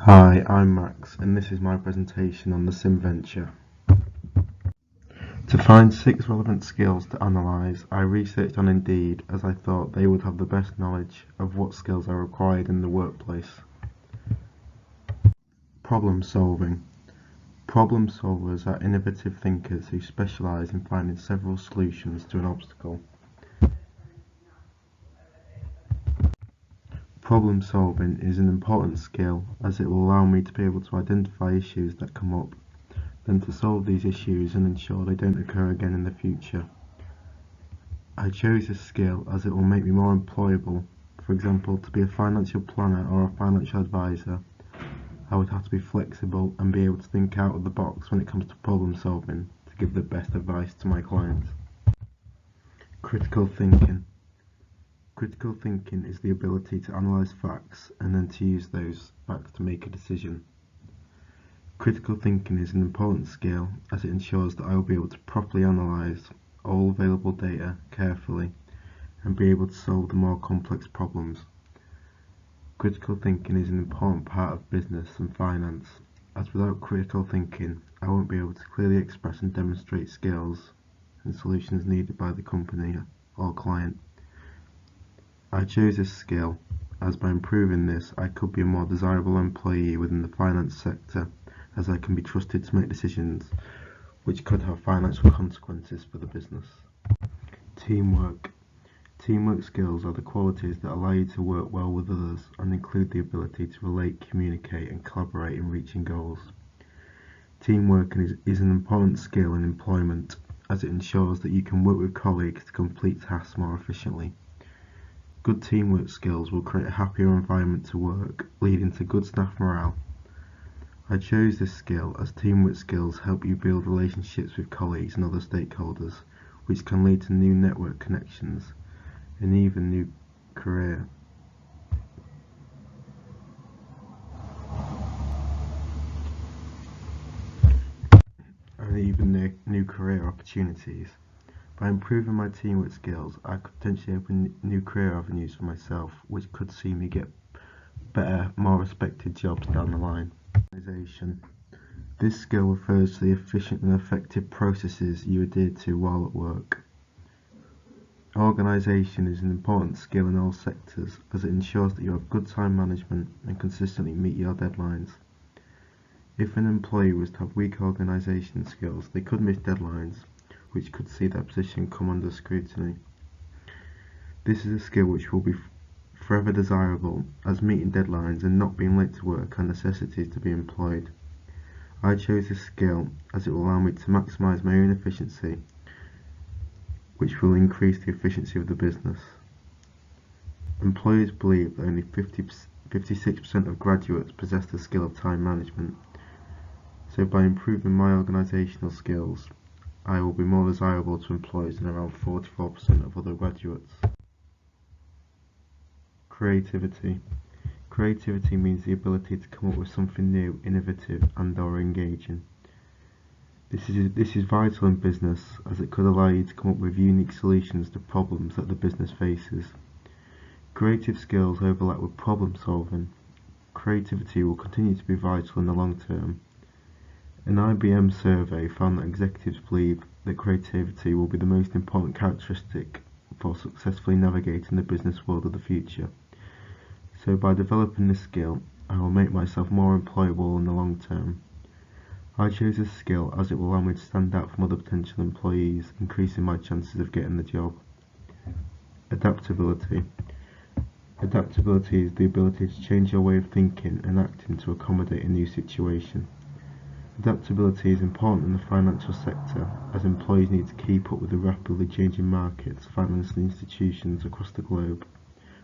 Hi, I'm Max, and this is my presentation on the SimVenture. To find 6 relevant skills to analyse, I researched on Indeed as I thought they would have the best knowledge of what skills are required in the workplace. Problem solving. Problem solvers are innovative thinkers who specialise in finding several solutions to an obstacle. Problem solving is an important skill as it will allow me to be able to identify issues that come up, then to solve these issues and ensure they don't occur again in the future. I chose this skill as it will make me more employable. For example, to be a financial planner or a financial advisor, I would have to be flexible and be able to think out of the box when it comes to problem solving to give the best advice to my clients. Critical thinking. Critical thinking is the ability to analyse facts and then to use those facts to make a decision. Critical thinking is an important skill as it ensures that I will be able to properly analyse all available data carefully and be able to solve the more complex problems. Critical thinking is an important part of business and finance, as without critical thinking, I won't be able to clearly express and demonstrate skills and solutions needed by the company or client. I chose this skill as by improving this, I could be a more desirable employee within the finance sector, as I can be trusted to make decisions which could have financial consequences for the business. Teamwork. Teamwork skills are the qualities that allow you to work well with others and include the ability to relate, communicate and collaborate in reaching goals. Teamwork is an important skill in employment as it ensures that you can work with colleagues to complete tasks more efficiently. Good teamwork skills will create a happier environment to work, leading to good staff morale. I chose this skill as teamwork skills help you build relationships with colleagues and other stakeholders, which can lead to new network connections and even new career opportunities. By improving my teamwork skills, I could potentially open new career avenues for myself, which could see me get better, more respected jobs down the line. Organisation. This skill refers to the efficient and effective processes you adhere to while at work. Organisation is an important skill in all sectors as it ensures that you have good time management and consistently meet your deadlines. If an employee was to have weak organisation skills, they could miss deadlines, which could see their position come under scrutiny. This is a skill which will be forever desirable, as meeting deadlines and not being late to work are necessities to be employed. I chose this skill as it will allow me to maximise my own efficiency, which will increase the efficiency of the business. Employers believe that only 56% of graduates possess the skill of time management, so by improving my organisational skills, I will be more desirable to employers than around 44% of other graduates. Creativity. Creativity means the ability to come up with something new, innovative and/or engaging. This is vital in business as it could allow you to come up with unique solutions to problems that the business faces. Creative skills overlap with problem solving. Creativity will continue to be vital in the long term. An IBM survey found that executives believe that creativity will be the most important characteristic for successfully navigating the business world of the future. So by developing this skill, I will make myself more employable in the long term. I chose this skill as it will allow me to stand out from other potential employees, increasing my chances of getting the job. Adaptability. Adaptability is the ability to change your way of thinking and acting to accommodate a new situation. Adaptability is important in the financial sector as employees need to keep up with the rapidly changing markets. Financial institutions across the globe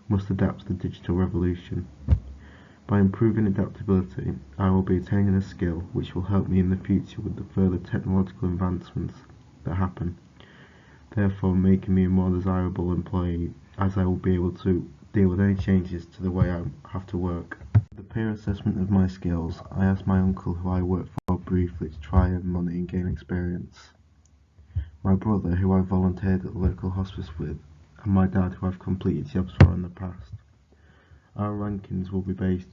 must adapt to the digital revolution. By improving adaptability, I will be attaining a skill which will help me in the future with the further technological advancements that happen, therefore making me a more desirable employee as I will be able to deal with any changes to the way I have to work. For the peer assessment of my skills, I asked my uncle who I work for briefly to try and money and gain experience, my brother who I volunteered at the local hospice with, and my dad who I've completed jobs for in the past. Our rankings will be based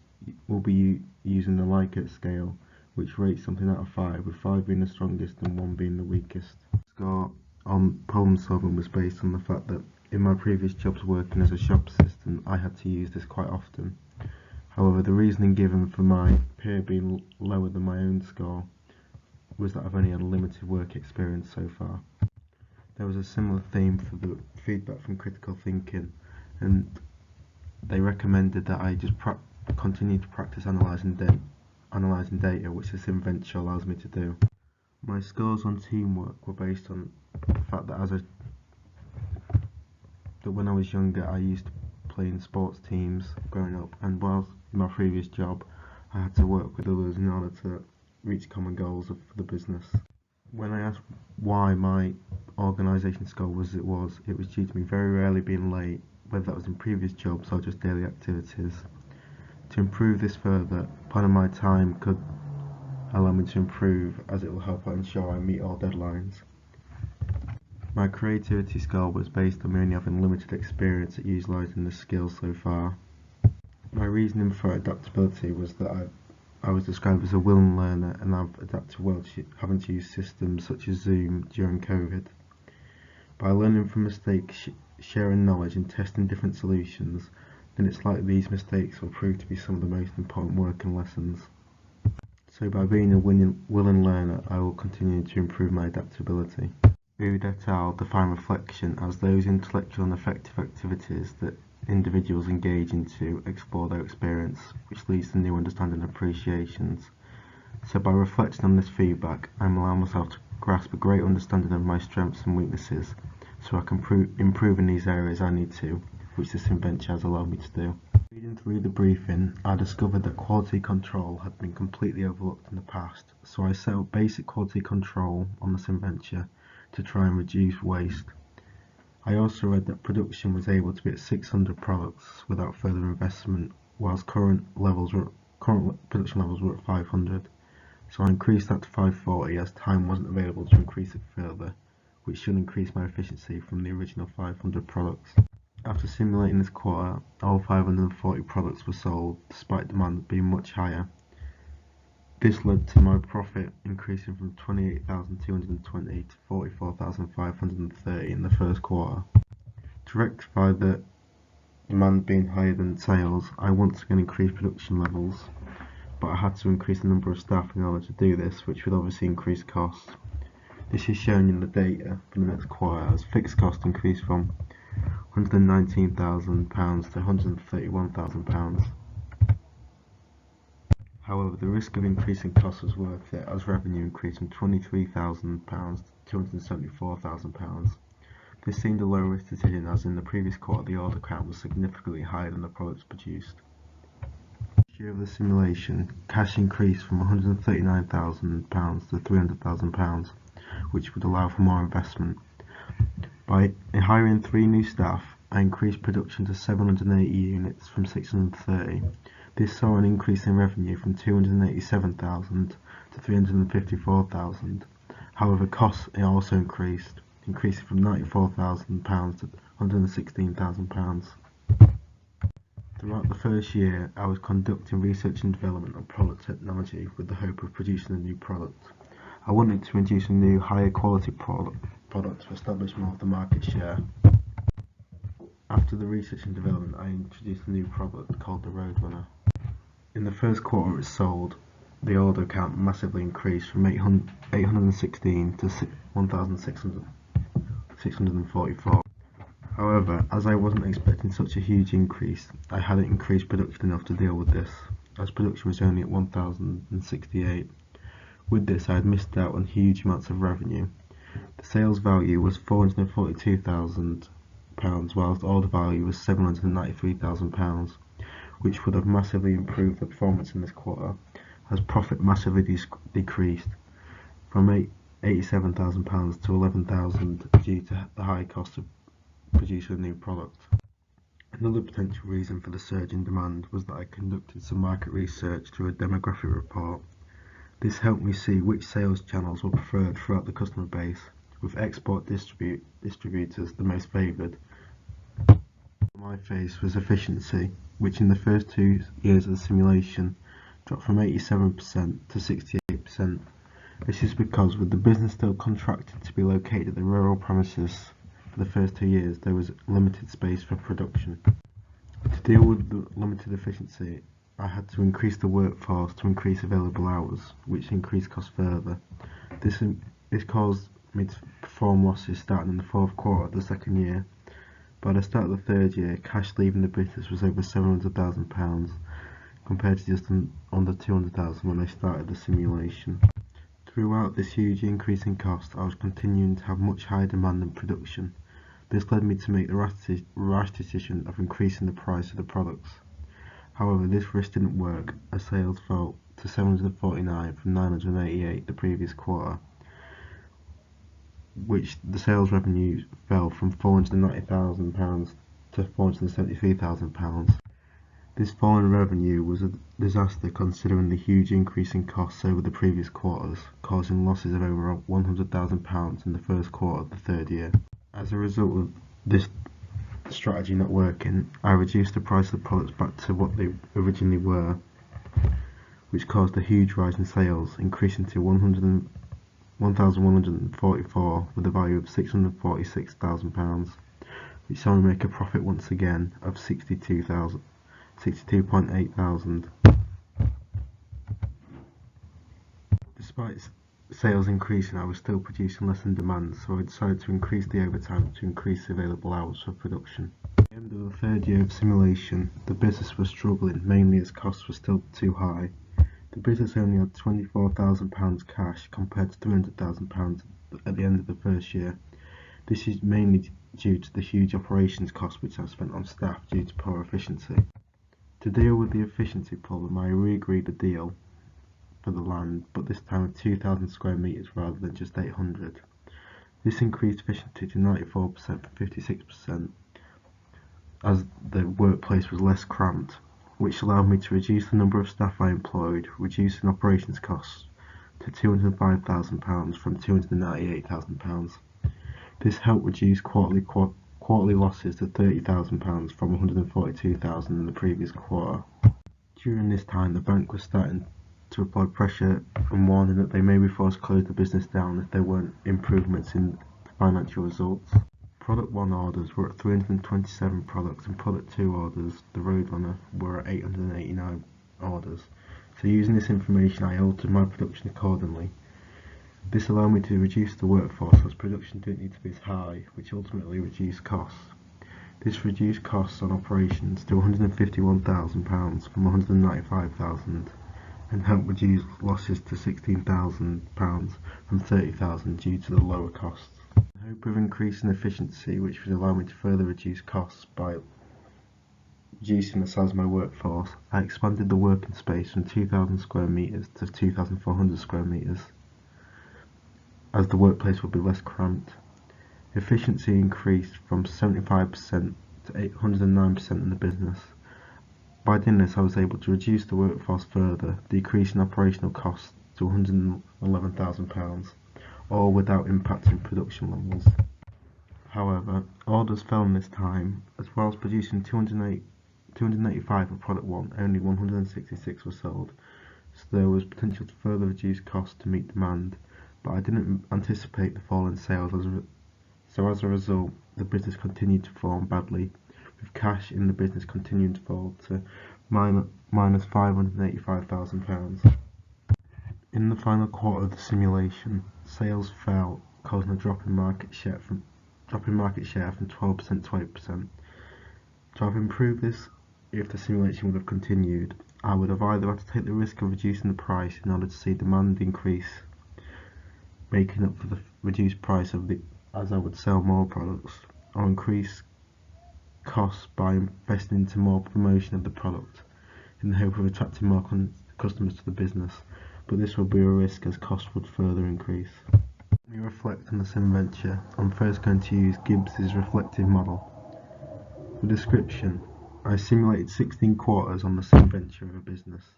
will be using the Likert scale, which rates something out of 5, with 5 being the strongest and 1 being the weakest. Score on problem solving was based on the fact that in my previous jobs working as a shop assistant, I had to use this quite often. However, the reasoning given for my peer being lower than my own score was that I've only had a limited work experience so far. There was a similar theme for the feedback from critical thinking, and they recommended that I just continue to practice analysing data, which this invention allows me to do. My scores on teamwork were based on the fact that when I was younger I used to play in sports teams growing up, and whilst in my previous job I had to work with others in order to reach common goals for the business. When I asked why my organisation score was as it was due to me very rarely being late, whether that was in previous jobs or just daily activities. To improve this further, planning my time could allow me to improve, as it will help ensure I meet all deadlines. My creativity score was based on me only having limited experience at utilising this skill so far. My reasoning for adaptability was that I was described as a willing learner, and I've adapted well to having to use systems such as Zoom during COVID. By learning from mistakes, sharing knowledge and testing different solutions, then it's likely these mistakes will prove to be some of the most important working lessons. So by being a willing learner, I will continue to improve my adaptability. Oud et al. Define reflection as those intellectual and affective activities that individuals engage in to explore their experience, which leads to new understanding and appreciations. So by reflecting on this feedback, I'm allowing myself to grasp a great understanding of my strengths and weaknesses, so I can improve in these areas I need to, which this invention has allowed me to do. Reading through the briefing, I discovered that quality control had been completely overlooked in the past, so I set up basic quality control on this invention to try and reduce waste. I also read that production was able to be at 600 products without further investment, whilst current production levels were at 500. So I increased that to 540 as time wasn't available to increase it further, which should increase my efficiency from the original 500 products. After simulating this quarter, all 540 products were sold, despite demand being much higher. This led to my profit increasing from 28,220 to 44,530 in the first quarter. To rectify the demand being higher than sales, I once again increased production levels, but I had to increase the number of staff in order to do this, which would obviously increase costs. This is shown in the data for the next quarter, as fixed costs increased from £119,000 to £131,000. However, the risk of increasing costs was worth it, as revenue increased from £23,000 to £274,000. This seemed a low-risk decision, as in the previous quarter the order count was significantly higher than the products produced. Each year of the simulation, cash increased from £139,000 to £300,000, which would allow for more investment. By hiring 3 new staff, I increased production to 780 units from 630. This saw an increase in revenue from £287,000 to £354,000. However, costs also increasing from £94,000 to £116,000. Throughout the first year, I was conducting research and development on product technology with the hope of producing a new product. I wanted to introduce a new, higher quality product to establish more of the market share. After the research and development, I introduced a new product called the Roadrunner. In the first quarter it sold, the order count massively increased from 816 to 1,644. However, as I wasn't expecting such a huge increase, I hadn't increased production enough to deal with this, as production was only at 1,068. With this, I had missed out on huge amounts of revenue. The sales value was £442,000, whilst order value was £793,000, which would have massively improved the performance in this quarter, as profit massively decreased from £87,000 to £11,000 due to the high cost of producing a new product. Another potential reason for the surge in demand was that I conducted some market research through a demographic report. This helped me see which sales channels were preferred throughout the customer base, with export distributors the most favoured. My phase was efficiency. which in the first 2 years of the simulation dropped from 87% to 68%. This is because, with the business still contracted to be located at the rural premises for the first 2 years, there was limited space for production. To deal with the limited efficiency, I had to increase the workforce to increase available hours, which increased costs further. This caused me to perform losses starting in the 4th quarter of the 2nd year. By the start of the 3rd year, cash leaving the business was over £700,000, compared to just under £200,000 when I started the simulation. Throughout this huge increase in cost, I was continuing to have much higher demand than production. This led me to make the rash decision of increasing the price of the products. However, this risk didn't work, as sales fell to 749 from 988 the previous quarter, which the sales revenue fell from £490,000 to £473,000. This fall in revenue was a disaster considering the huge increase in costs over the previous quarters, causing losses of over £100,000 in the 1st quarter of the 3rd year. As a result of this strategy not working, I reduced the price of the products back to what they originally were, which caused a huge rise in sales, increasing to 1,144 with a value of £646,000, which saw me make a profit once again of £62.8 thousand. Despite sales increasing, I was still producing less than demand, so I decided to increase the overtime to increase available hours for production. At the end of the 3rd year of simulation, the business was struggling, mainly as costs were still too high. The business only had £24,000 cash compared to £300,000 at the end of the 1st year. This is mainly due to the huge operations costs which I spent on staff due to poor efficiency. To deal with the efficiency problem, I re-agreed the deal for the land, but this time with 2,000 square metres rather than just 800. This increased efficiency to 94% from 56%, as the workplace was less cramped, which allowed me to reduce the number of staff I employed, reducing operations costs to £205,000 from £298,000. This helped reduce quarterly losses to £30,000 from £142,000 in the previous quarter. During this time, the bank was starting to apply pressure and warning that they may be forced to close the business down if there weren't improvements in financial results. Product 1 orders were at 327 products, and Product 2 orders, the Roadrunner, were at 889 orders. So using this information, I altered my production accordingly. This allowed me to reduce the workforce as production didn't need to be as high, which ultimately reduced costs. This reduced costs on operations to £151,000 from £195,000 and helped reduce losses to £16,000 from £30,000 due to the lower costs. In the hope of increasing efficiency, which would allow me to further reduce costs by reducing the size of my workforce, I expanded the working space from 2,000 square metres to 2,400 square metres, as the workplace would be less cramped. Efficiency increased from 75% to 809% in the business. By doing this, I was able to reduce the workforce further, decreasing operational costs to £111,000, all without impacting production levels. However, orders fell in this time, as well as producing 285 for Product 1, only 166 were sold, so there was potential to further reduce costs to meet demand, but I didn't anticipate the fall in sales, so as a result, the business continued to perform badly, with cash in the business continuing to fall to minus £585,000. In the final quarter of the simulation, sales fell, causing a drop in market share from 12% to 8%. To have improved this, if the simulation would have continued, I would have either had to take the risk of reducing the price in order to see demand increase, making up for the reduced price as I would sell more products, or increase costs by investing into more promotion of the product in the hope of attracting more customers to the business, but this would be a risk as costs would further increase. When we reflect on the SimVenture, I'm first going to use Gibbs's reflective model. For description, I simulated 16 quarters on the SimVenture of a business.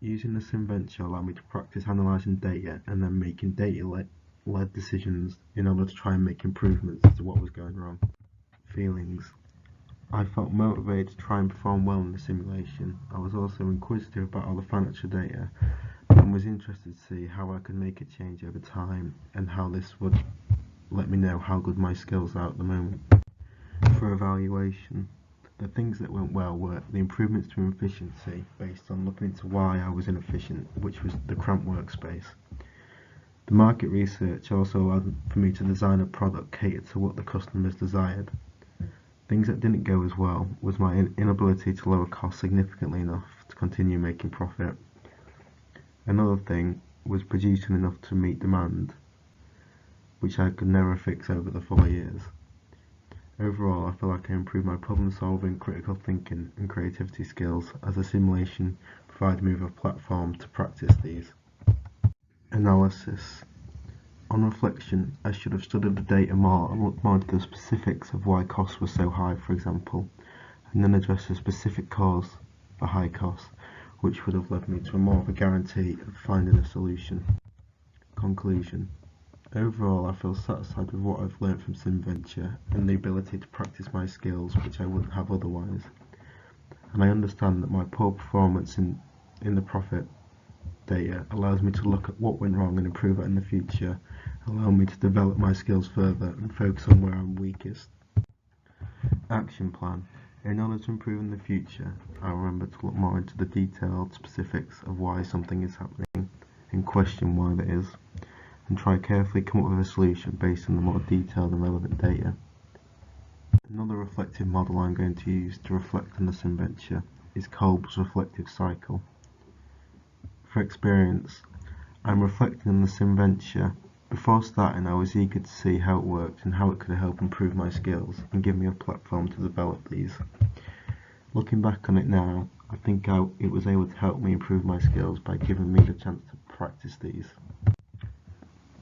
Using the SimVenture allowed me to practice analysing data and then making data-led decisions in order to try and make improvements to what was going wrong. Feelings. I felt motivated to try and perform well in the simulation. I was also inquisitive about all the financial data and was interested to see how I could make a change over time and how this would let me know how good my skills are at the moment. For evaluation, the things that went well were the improvements to efficiency based on looking into why I was inefficient, which was the cramped workspace. The market research also allowed for me to design a product catered to what the customers desired. Things that didn't go as well was my inability to lower costs significantly enough to continue making profit. Another thing was producing enough to meet demand, which I could never fix over the 4 years. Overall, I feel like I improved my problem solving, critical thinking and creativity skills as the simulation provided me with a platform to practice these. Analysis. On reflection, I should have studied the data more and looked more into the specifics of why costs were so high, for example, and then address the specific cause for high costs, which would have led me to more of a guarantee of finding a solution. Conclusion. Overall, I feel satisfied with what I've learnt from SimVenture and the ability to practice my skills, which I wouldn't have otherwise. And I understand that my poor performance in the profit data allows me to look at what went wrong and improve it in the future, allowing me to develop my skills further and focus on where I'm weakest. Action plan. In order to improve in the future, I'll remember to look more into the detailed specifics of why something is happening and question why that is, and try carefully come up with a solution based on the more detailed and relevant data. Another reflective model I'm going to use to reflect on the SimVenture is Kolb's reflective cycle. For experience, I'm reflecting on the SimVenture. Before starting, I was eager to see how it worked and how it could help improve my skills and give me a platform to develop these. Looking back on it now, I think it was able to help me improve my skills by giving me the chance to practice these.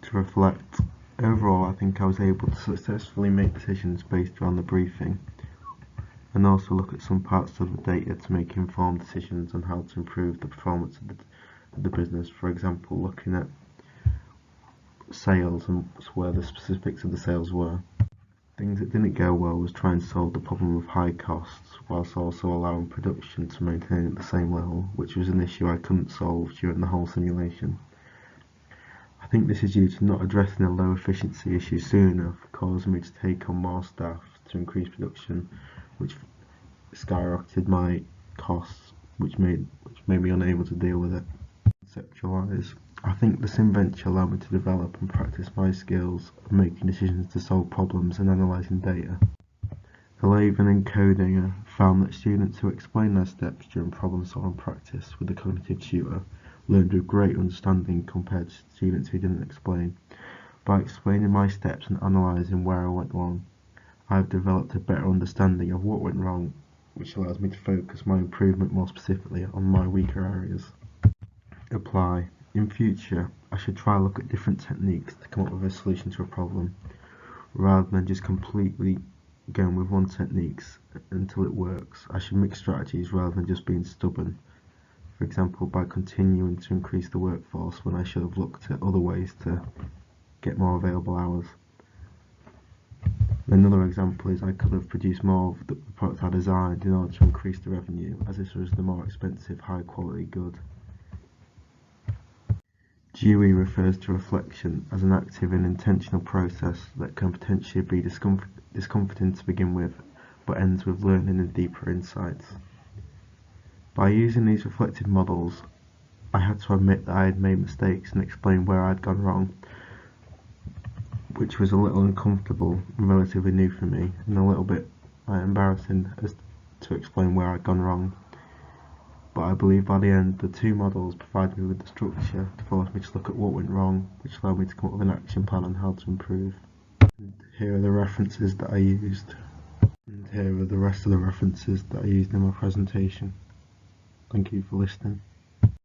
To reflect, overall I think I was able to successfully make decisions based around the briefing and also look at some parts of the data to make informed decisions on how to improve the performance of the business. For example, looking at sales and where the specifics of the sales were. Things that didn't go well was trying to solve the problem of high costs whilst also allowing production to maintain at the same level, which was an issue I couldn't solve during the whole simulation. I think this is due to not addressing the low efficiency issue soon enough, causing me to take on more staff to increase production, which skyrocketed my costs, which made me unable to deal with it. Conceptualize. I think the SimVenture allowed me to develop and practice my skills of making decisions to solve problems and analysing data. Elaven and Codinger found that students who explained their steps during problem solving practice with a cognitive tutor learned with great understanding compared to students who didn't explain. By explaining my steps and analysing where I went wrong, I have developed a better understanding of what went wrong, which allows me to focus my improvement more specifically on my weaker areas. Apply. In future, I should try and look at different techniques to come up with a solution to a problem, rather than just completely going with one technique until it works. I should mix strategies rather than just being stubborn. For example, by continuing to increase the workforce when I should have looked at other ways to get more available hours. Another example is I could have produced more of the product I designed in order to increase the revenue, as this was the more expensive, high quality good. Dewey refers to reflection as an active and intentional process that can potentially be discomforting to begin with, but ends with learning and deeper insights. By using these reflective models, I had to admit that I had made mistakes and explain where I had gone wrong, which was a little uncomfortable and relatively new for me, and a little bit embarrassing as to explain where I'd gone wrong. But I believe by the end, the two models provided me with the structure to force me to look at what went wrong, which allowed me to come up with an action plan on how to improve. And here are the references that I used, and here are the rest of the references that I used in my presentation. Thank you for listening.